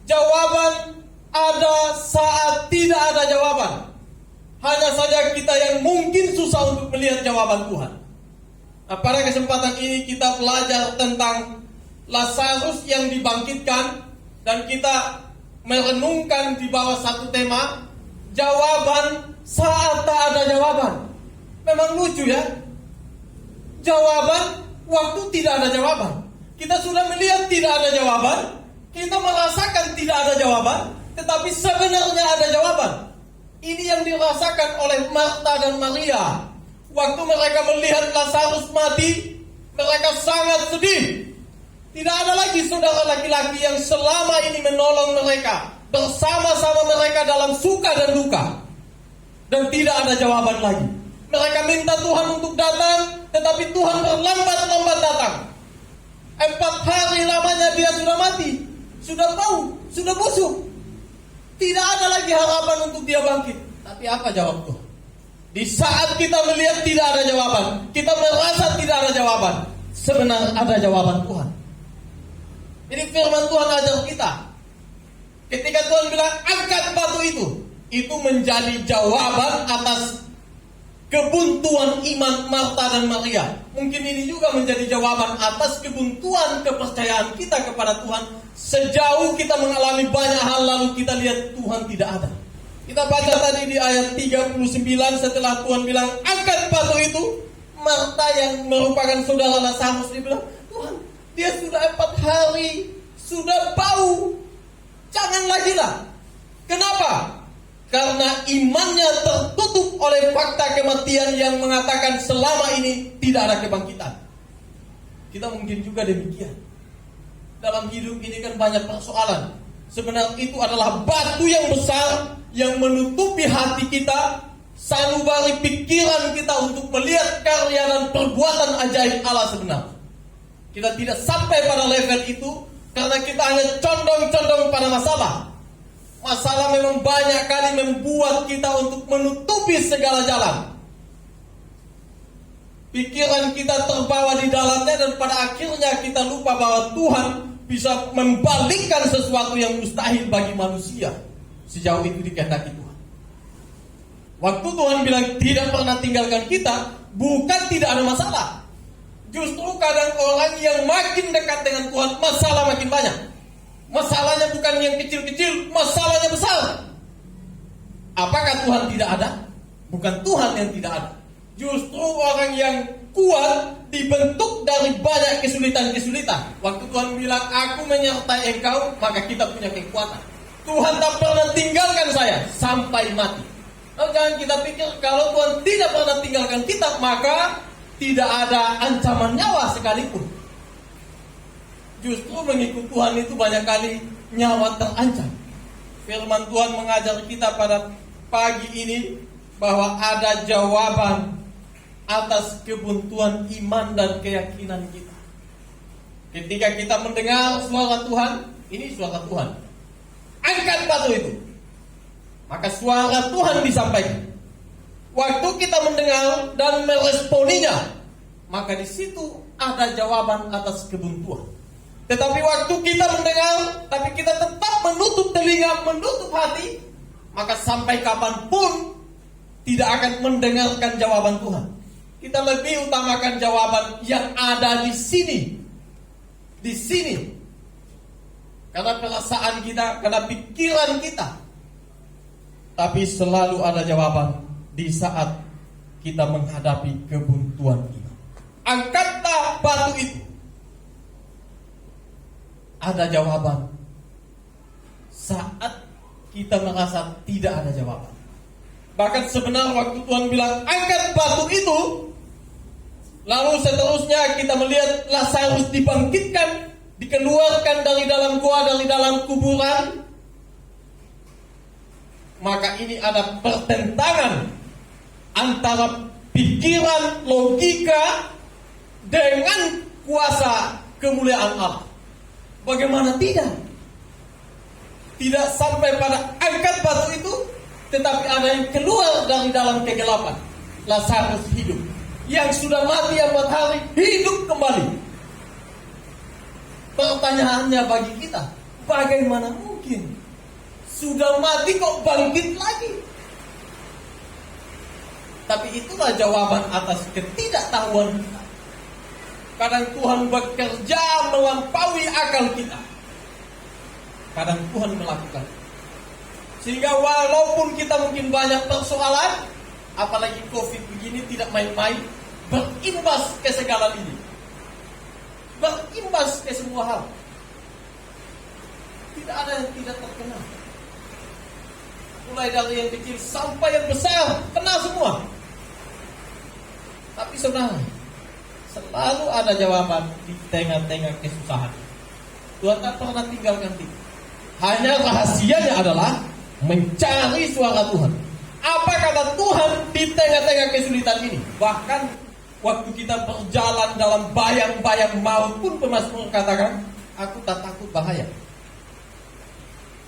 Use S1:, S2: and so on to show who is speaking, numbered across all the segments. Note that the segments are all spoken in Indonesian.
S1: Jawaban ada saat tidak ada jawaban. Hanya saja kita yang mungkin susah untuk melihat jawaban Tuhan. Nah, pada kesempatan ini kita belajar tentang Lazarus yang dibangkitkan, dan kita merenungkan di bawah satu tema, jawaban saat tak ada jawaban. Memang lucu ya, jawaban waktu tidak ada jawaban. Kita sudah melihat tidak ada jawaban, kita merasakan tidak ada jawaban, tetapi sebenarnya ada jawaban. Ini yang dirasakan oleh Marta dan Maria. Waktu mereka melihat Lazarus mati, mereka sangat sedih. Tidak ada lagi saudara laki-laki yang selama ini menolong mereka, bersama-sama mereka dalam suka dan duka. Dan tidak ada jawaban lagi. Mereka minta Tuhan untuk datang, tetapi Tuhan berlambat-lambat datang. 4 hari lamanya dia sudah mati, sudah bau, sudah busuk. Tidak ada lagi harapan untuk dia bangkit. Tapi apa jawab Tuhan? Di saat kita melihat tidak ada jawaban, kita merasa tidak ada jawaban, sebenarnya ada jawaban Tuhan. Jadi firman Tuhan ajar kita, ketika Tuhan bilang angkat batu itu menjadi jawaban atas kebuntuan iman Marta dan Maria. Mungkin ini juga menjadi jawaban atas kebuntuan kepercayaan kita kepada Tuhan. Sejauh kita mengalami banyak hal lalu kita lihat Tuhan tidak ada. Kita baca tadi di ayat 39, setelah Tuhan bilang angkat batu itu, Marta yang merupakan saudara Lazarus dia bilang, Tuhan, dia sudah 4 hari, sudah bau, jangan lagi lah. Kenapa? Karena imannya tertutup oleh fakta kematian yang mengatakan selama ini tidak ada kebangkitan. Kita mungkin juga demikian. Dalam hidup ini kan banyak persoalan. Sebenarnya itu adalah batu yang besar yang menutupi hati kita, sanubari pikiran kita untuk melihat karya dan perbuatan ajaib Allah sebenarnya. Kita tidak sampai pada level itu karena kita hanya condong-condong pada masalah. Masalah memang banyak kali membuat kita untuk menutupi segala jalan. Pikiran kita terbawa di dalamnya dan pada akhirnya kita lupa bahwa Tuhan bisa membalikkan sesuatu yang mustahil bagi manusia. Sejauh itu dikehendaki Tuhan. Waktu Tuhan bilang tidak pernah tinggalkan kita, bukan tidak ada masalah. Justru kadang orang yang makin dekat dengan Tuhan, masalah makin banyak. Masalahnya bukan yang kecil-kecil, masalahnya besar. Apakah Tuhan tidak ada? Bukan Tuhan yang tidak ada. Justru orang yang kuat dibentuk dari banyak kesulitan-kesulitan. Waktu Tuhan bilang, aku menyertai engkau, maka kita punya kekuatan. Tuhan tak pernah tinggalkan saya sampai mati. Nah, jangan kita pikir kalau Tuhan tidak pernah tinggalkan kita, maka tidak ada ancaman nyawa sekalipun. Justru mengikut Tuhan itu banyak kali nyawa terancam. Firman Tuhan mengajar kita pada pagi ini bahwa ada jawaban atas kebuntuan iman dan keyakinan kita. Ketika kita mendengar suara Tuhan, ini suara Tuhan, angkat batu itu, maka suara Tuhan disampaikan. Waktu kita mendengar dan meresponinya, maka di situ ada jawaban atas kebuntuan. Tetapi waktu kita mendengar, tapi kita tetap menutup telinga, menutup hati, maka sampai kapanpun tidak akan mendengarkan jawaban Tuhan. Kita lebih utamakan jawaban yang ada di sini. Di sini. Karena perasaan kita, karena pikiran kita. Tapi selalu ada jawaban di saat kita menghadapi kebuntuan iman. Angkatlah batu itu. Ada jawaban saat kita merasa tidak ada jawaban. Bahkan sebenarnya waktu Tuhan bilang angkat batu itu, lalu seterusnya kita melihat Lazarus dibangkitkan, dikeluarkan dari dalam gua, dari dalam kuburan. Maka ini ada pertentangan antara pikiran logika dengan kuasa kemuliaan Allah. Bagaimana tidak? Tidak sampai pada angkat batu itu, tetapi ada yang keluar dari dalam kegelapan. Lazarus hidup. Yang sudah mati 4 hari, hidup kembali. Pertanyaannya bagi kita, bagaimana mungkin? mungkin? Sudah mati kok bangkit lagi? Tapi itulah jawaban atas ketidaktahuan kita. Kadang Tuhan bekerja melampaui akal kita. Kadang Tuhan melakukan. Sehingga walaupun kita mungkin banyak persoalan, apalagi COVID begini tidak main-main, berimbas ke segala ini. Berimbas ke semua hal. Tidak ada yang tidak terkena. Mulai dari yang kecil sampai yang besar, kena semua. Tapi saudara, selalu ada jawaban di tengah-tengah kesusahan. Tuhan tak pernah tinggalkan kita. Hanya rahasianya adalah mencari suara Tuhan. Apa kata Tuhan di tengah-tengah kesulitan ini? Bahkan waktu kita berjalan dalam bayang-bayang maut pun pemazmur katakan, aku tak takut bahaya.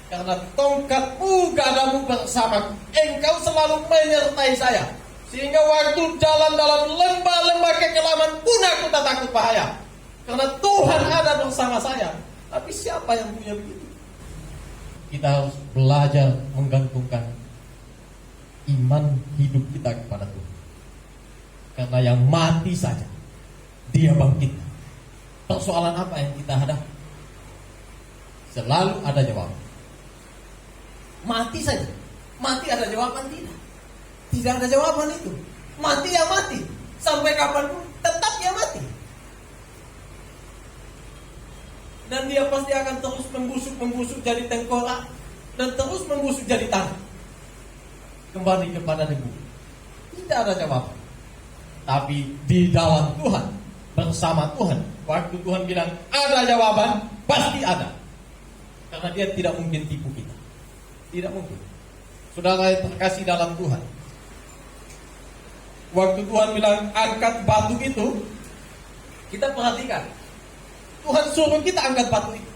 S1: Karena tongkatmu, gadamu bersamaku. Engkau selalu menyertai saya. Sehingga waktu jalan dalam lembah-lembah kekelaman pun aku tak takut bahaya. Karena Tuhan ada bersama saya. Tapi siapa yang punya begitu? Kita harus belajar menggantungkan iman hidup kita kepada Tuhan. Karena yang mati saja, Dia bangkit. Persoalan apa yang kita hadapi? Selalu ada jawaban. Mati saja. Mati ada jawaban tidak? Tidak ada jawaban itu. Mati ya mati. Sampai kapanpun tetap ya mati. Dan dia pasti akan terus membusuk jadi tengkorak. Dan terus membusuk jadi tanah. Kembali kepada debu. Tidak ada jawaban. Tapi di dalam Tuhan, bersama Tuhan, waktu Tuhan bilang ada jawaban, pasti ada. Karena Dia tidak mungkin tipu kita. Tidak mungkin. Saudara yang terkasih dalam Tuhan, waktu Tuhan bilang angkat batu itu, kita perhatikan. Tuhan suruh kita angkat batu itu.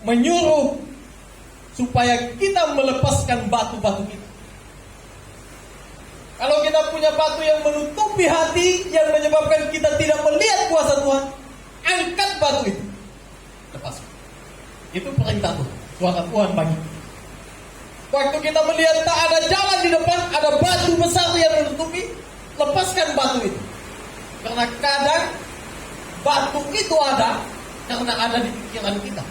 S1: Menyuruh supaya kita melepaskan batu-batu kita. Kalau kita punya batu yang menutupi hati, yang menyebabkan kita tidak melihat kuasa Tuhan, angkat batu itu. Lepaskan. Itu perintah Tuhan. Suara Tuhan bagi. Waktu kita melihat tak ada jalan di depan, ada batu besar yang menutupi, lepaskan batu itu. Karena kadang batu itu ada karena ada di pikiran kita.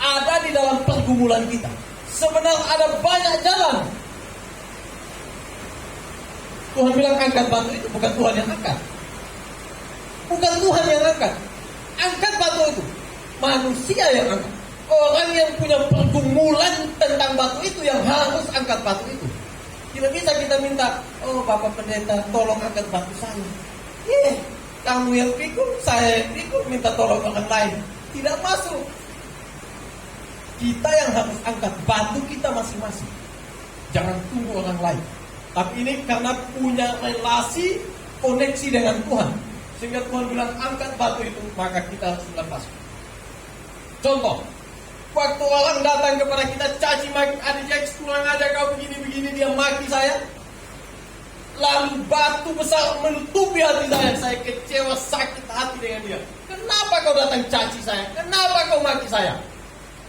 S1: Ada di dalam pergumulan kita. Sebenarnya ada banyak jalan. Tuhan bilang angkat batu itu, bukan Tuhan yang angkat. Bukan Tuhan yang angkat. Angkat batu itu. Manusia yang angkat. Orang yang punya pergumulan tentang batu itu yang harus angkat batu itu. Tidak bisa kita minta, oh Bapak Pendeta tolong angkat batu saya. Kamu yang pikul, saya yang pikul, minta tolong orang lain. Tidak masuk. Kita yang harus angkat batu kita masing-masing. Jangan tunggu orang lain. Tapi ini karena punya relasi, koneksi dengan Tuhan. Sehingga Tuhan bilang angkat batu itu, maka kita harus lepaskan. Contoh, waktu orang datang kepada kita caci maki, adik Jack kurang aja kau begini-begini, dia maki saya. Lalu batu besar menutupi hati saya kecewa, sakit hati dengan dia. Kenapa kau datang caci saya? Kenapa kau maki saya?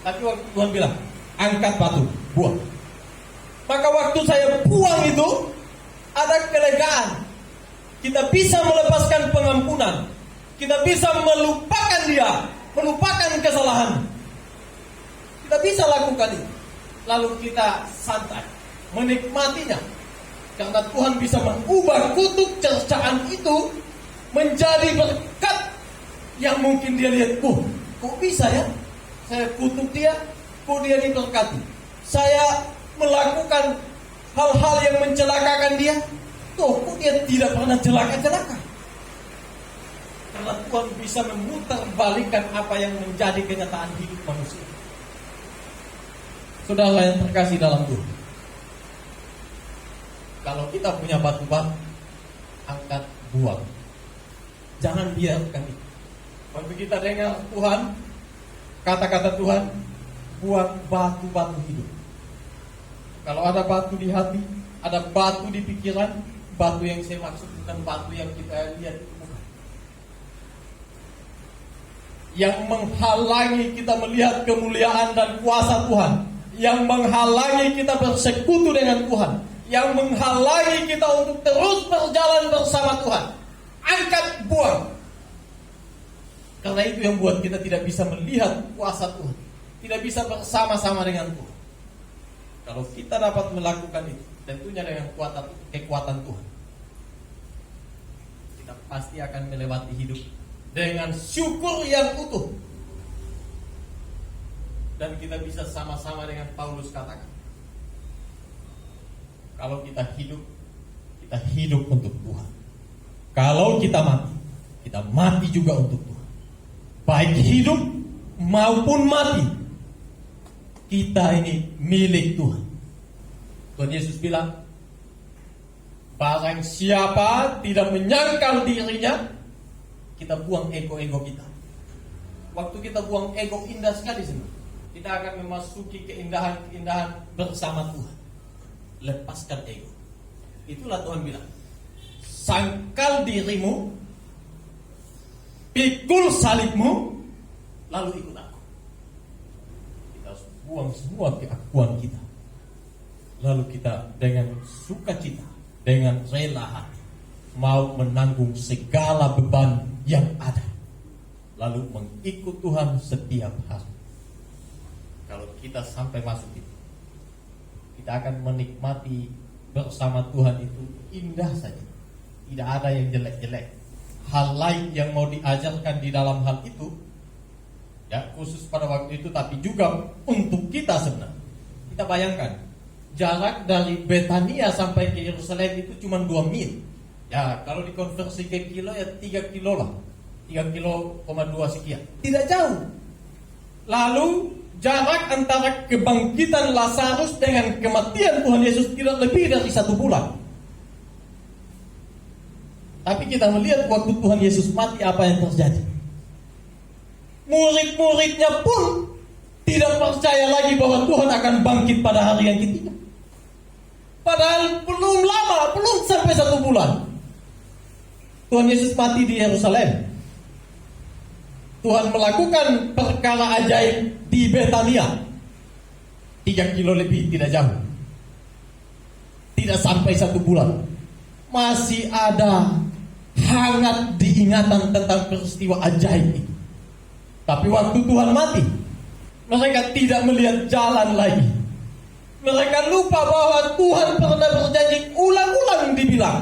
S1: Tapi waktu Tuhan bilang, angkat batu, buang. Maka waktu saya buang itu, ada kelegaan. Kita bisa melepaskan pengampunan. Kita bisa melupakan dia, melupakan kesalahan. Kita bisa lakukan itu. Lalu kita santai, menikmatinya. Karena Tuhan bisa mengubah kutuk cercaan itu menjadi berkat yang mungkin dia lihat, kok bisa ya? Saya kutuk dia, kok dia diberkati. Saya melakukan hal-hal yang mencelakakan dia, kok dia tidak pernah celaka-celaka. Karena Tuhan bisa memutarbalikkan apa yang menjadi kenyataan hidup manusia. Saudara yang terkasih dalam Tuhan, kalau kita punya batu-batu, angkat, buang. Jangan biarkan itu. Waktu kita dengar Tuhan, kata-kata Tuhan, buat batu-batu hidup. Kalau ada batu di hati, ada batu di pikiran, batu yang saya maksud bukan batu yang kita lihat. yang menghalangi kita melihat kemuliaan dan kuasa Tuhan, yang menghalangi kita bersekutu dengan Tuhan, yang menghalangi kita untuk terus berjalan bersama Tuhan. Angkat, buang. Karena itu yang buat kita tidak bisa melihat kuasa Tuhan, tidak bisa bersama-sama dengan Tuhan. Kalau kita dapat melakukan itu, tentunya dengan kekuatan Tuhan, kita pasti akan melewati hidup dengan syukur yang utuh. Dan kita bisa sama-sama dengan Paulus katakan, kalau kita hidup untuk Tuhan. Kalau kita mati juga untuk Tuhan. Baik hidup maupun mati, kita ini milik Tuhan. Tuhan Yesus bilang, barang siapa tidak menyangkal dirinya, kita buang ego-ego kita. Waktu kita buang ego, indah sekali semua. Kita akan memasuki keindahan-keindahan bersama Tuhan. Lepaskan ego. Itulah Tuhan bilang, sangkal dirimu, pikul salibmu, lalu ikut aku. Kita harus buang semua keakuan kita. Lalu kita dengan sukacita, dengan rela hati, mau menanggung segala beban yang ada, lalu mengikut Tuhan setiap hari. Kalau kita sampai masuk itu, kita akan menikmati bersama Tuhan itu indah saja. Tidak ada yang jelek-jelek. Hal lain yang mau diajarkan di dalam hal itu, ya khusus pada waktu itu, tapi juga untuk kita sebenarnya. Kita bayangkan, jarak dari Betania sampai ke Yerusalem itu cuma 2 mil. Ya, kalau dikonversi ke kilo ya 3 kilo lah. 3,2 sekian. Tidak jauh. Lalu jarak antara kebangkitan Lazarus dengan kematian Tuhan Yesus tidak lebih dari 1 bulan. Tapi kita melihat waktu Tuhan Yesus mati, apa yang terjadi. Murid-muridnya pun tidak percaya lagi bahwa Tuhan akan bangkit pada hari yang ketiga. Padahal belum lama, belum sampai 1 bulan, Tuhan Yesus mati di Yerusalem. Tuhan melakukan perkara ajaib di Betania, 3 kilo lebih, tidak jauh. Tidak sampai 1 bulan, masih ada hangat diingatan tentang peristiwa ajaib itu. Tapi waktu Tuhan mati, mereka tidak melihat jalan lagi. Mereka lupa bahwa Tuhan pernah berjanji, ulang-ulang dibilang,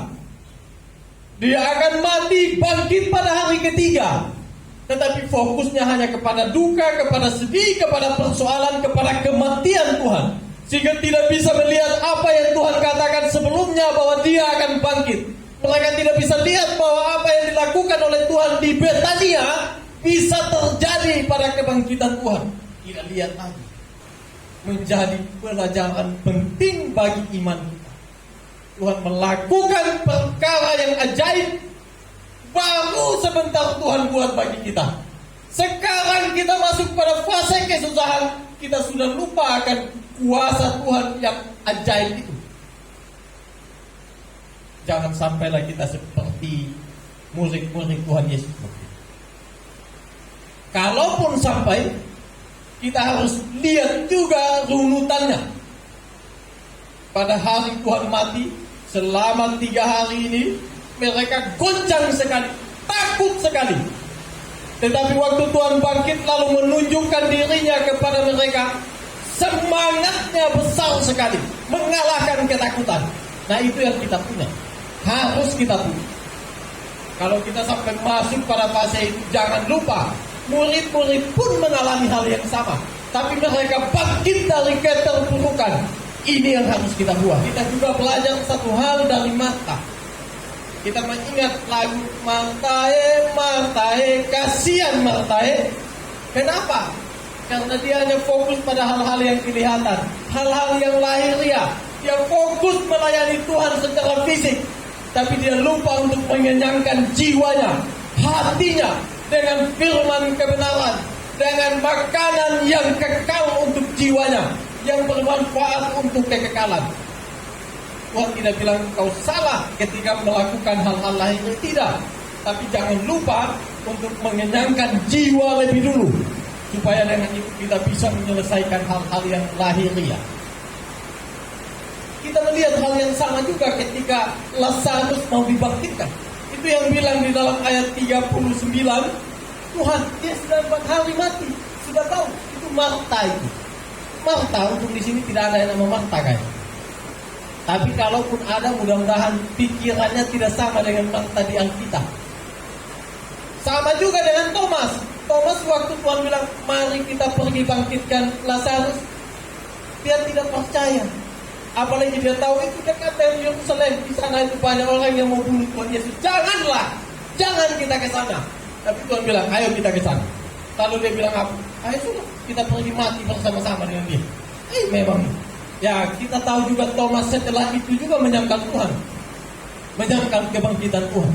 S1: Dia akan mati, bangkit pada hari ketiga. Tetapi fokusnya hanya kepada duka, kepada sedih, kepada persoalan, kepada kematian Tuhan. Sehingga tidak bisa melihat apa yang Tuhan katakan sebelumnya bahwa Dia akan bangkit. Mereka tidak bisa lihat bahwa apa yang dilakukan oleh Tuhan di Betania bisa terjadi pada kebangkitan Tuhan. Tidak lihat lagi. Menjadi pelajaran penting bagi iman kita. Tuhan melakukan perkara yang ajaib, baru sebentar Tuhan buat bagi kita. Sekarang kita masuk pada fase kesusahan, kita sudah lupa akan kuasa Tuhan yang ajaib itu. Jangan sampailah kita seperti murid-murid Tuhan Yesus. Kalaupun sampai, kita harus lihat juga runutannya. Pada hari Tuhan mati, selama 3 hari ini, mereka goncang sekali, takut sekali. Tetapi waktu Tuhan bangkit lalu menunjukkan dirinya kepada mereka, semangatnya besar sekali, mengalahkan ketakutan. Nah, itu yang kita punya, harus kita punya. Kalau kita sampai masuk pada fase itu, jangan lupa, murid-murid pun mengalami hal yang sama. Tapi mereka bangkit dari keterpurukan. Ini yang harus kita buat. Kita juga belajar satu hal dari Marta. Kita mengingat lagu Martae, Martae, kasihan Martae. Kenapa? Karena dia hanya fokus pada hal-hal yang kelihatan, hal-hal yang lahiriah. Dia fokus melayani Tuhan secara fisik, tapi dia lupa untuk mengenyangkan jiwanya, hatinya dengan firman kebenaran, dengan makanan yang kekal untuk jiwanya, yang bermanfaat untuk kekekalan. Tuhan tidak bilang kau salah ketika melakukan hal-hal lain, tidak. Tapi jangan lupa untuk mengenyangkan jiwa lebih dulu, supaya dengan itu kita bisa menyelesaikan hal-hal yang lahiriah. Kita melihat hal yang sama juga ketika Lazarus mau dibangkitkan. Itu yang bilang di dalam ayat 39, Tuhan, dia sudah 4 hari mati, sudah tahu. Itu Marta itu. Marta, untuk di sini tidak ada yang nama Marta kan. Tapi kalaupun ada, mudah-mudahan pikirannya tidak sama dengan Marta di Alkitab. Sama juga dengan Thomas. Thomas waktu Tuhan bilang, mari kita pergi bangkitkan Lazarus, dia tidak percaya. Apalagi dia tahu itu dekat dari Yerusalem, di sana itu banyak orang yang mau bunuh Tuhan Yesus. Janganlah, jangan kita ke sana. Tapi Tuhan bilang, ayo kita ke sana. Lalu dia bilang apa? Ayo sudah, kita pergi mati bersama-sama dengan dia. Memang. Ya, kita tahu juga Thomas setelah itu juga menyangkal Tuhan, menyangkal kebangkitan Tuhan.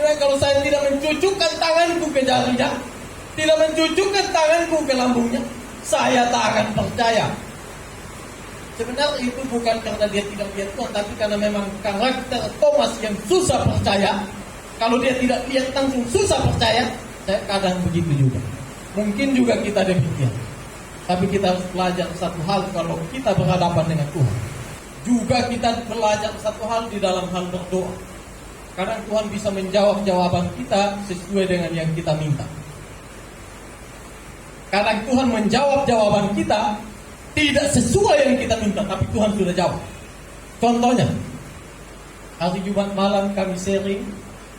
S1: Jadi kalau saya tidak mencucukkan tanganku ke jarinya, tidak mencucukkan tanganku ke lambungnya, saya tak akan percaya. Sebenarnya itu bukan karena dia tidak lihat Tuhan, tapi karena memang karakter Thomas yang susah percaya. Kalau dia tidak lihat langsung susah percaya. Saya kadang begitu juga. Mungkin juga kita demikian. Tapi kita harus belajar satu hal kalau kita berhadapan dengan Tuhan. Juga kita belajar satu hal di dalam hal berdoa. Karena Tuhan bisa menjawab jawaban kita sesuai dengan yang kita minta. Karena Tuhan menjawab jawaban kita tidak sesuai yang kita minta, tapi Tuhan sudah jawab. Contohnya, hari Jumat malam kami sharing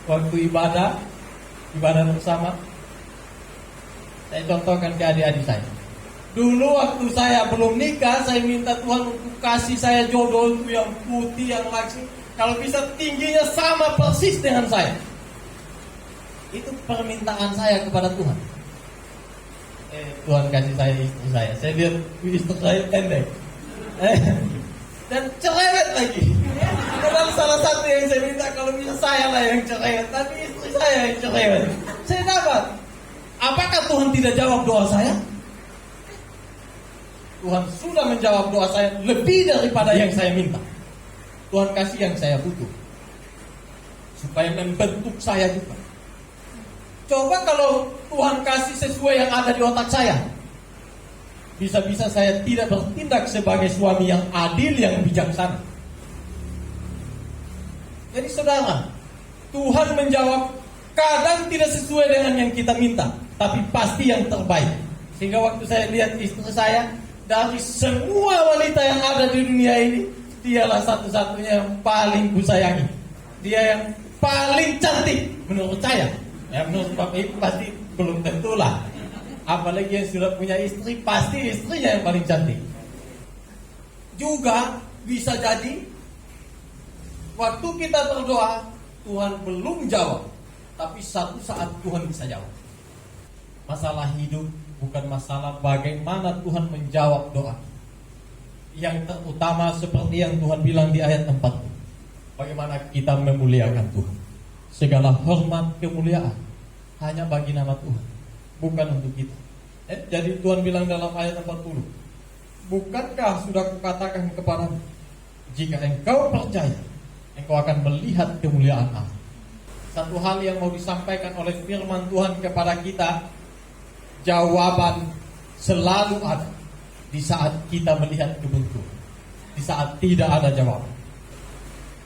S1: waktu ibadah bersama. Saya contohkan ke adik-adik saya. Dulu waktu saya belum nikah, saya minta Tuhan untuk kasih saya jodoh yang putih, yang langsing. Kalau bisa tingginya sama persis dengan saya. Itu permintaan saya kepada Tuhan. Tuhan kasih saya istri saya. Saya lihat istri saya pendek. Dan cerewet lagi. Padahal salah satu yang saya minta kalau bisa saya lah yang cerewet, tapi istri saya yang cerewet. Saya dapat. Apakah Tuhan tidak jawab doa saya? Tuhan sudah menjawab doa saya lebih daripada yang saya minta. Tuhan kasih yang saya butuh, supaya membentuk saya juga. Coba kalau Tuhan kasih sesuai yang ada di otak saya, bisa-bisa saya tidak bertindak sebagai suami yang adil, yang bijaksana. Jadi saudara, Tuhan menjawab kadang tidak sesuai dengan yang kita minta, tapi pasti yang terbaik. Sehingga waktu saya lihat istri saya, dari semua wanita yang ada di dunia ini, dialah satu-satunya yang paling kusayangi. Dia yang paling cantik menurut saya. Ya menurut Bapak Ibu pasti belum tentulah. Apalagi yang sudah punya istri, pasti istrinya yang paling cantik. Juga bisa jadi waktu kita berdoa, Tuhan belum jawab, tapi satu saat Tuhan bisa jawab. Masalah hidup bukan masalah bagaimana Tuhan menjawab doa. Yang terutama seperti yang Tuhan bilang di ayat 4, bagaimana kita memuliakan Tuhan. Segala hormat kemuliaan hanya bagi nama Tuhan, bukan untuk kita. Jadi Tuhan bilang dalam ayat 40, bukankah sudah kukatakan kepadamu, jika engkau percaya, engkau akan melihat kemuliaan Allah. Satu hal yang mau disampaikan oleh firman Tuhan kepada kita, jawaban selalu ada di saat kita melihat kebenaran, di saat tidak ada jawaban.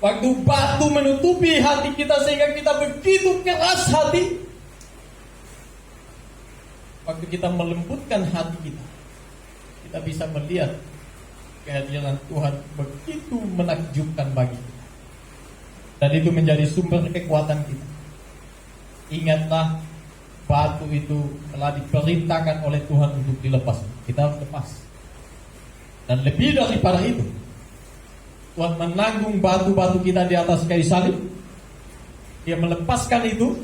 S1: Waktu batu menutupi hati kita sehingga kita begitu keras hati, waktu kita melembutkan hati kita bisa melihat kehadiran Tuhan begitu menakjubkan bagi kita. Dan itu menjadi sumber kekuatan kita. Ingatlah, batu itu telah diperintahkan oleh Tuhan untuk dilepas. Kita harus lepas. Dan lebih daripada itu, Tuhan menanggung batu-batu kita di atas kayu salib. Dia melepaskan itu.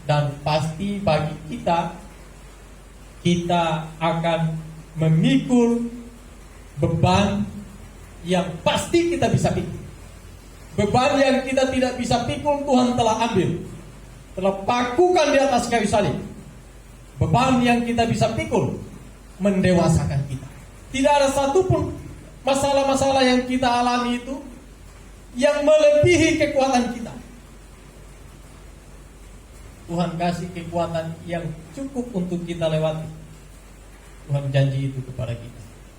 S1: Dan pasti bagi kita akan memikul beban yang pasti kita bisa pikul. Beban yang kita tidak bisa pikul, Tuhan telah ambil, telah pakukan di atas kayu salib. Beban yang kita bisa pikul mendewasakan kita. Tidak ada satupun masalah-masalah yang kita alami itu yang melebihi kekuatan kita. Tuhan kasih kekuatan yang cukup untuk kita lewati. Tuhan janji itu kepada kita.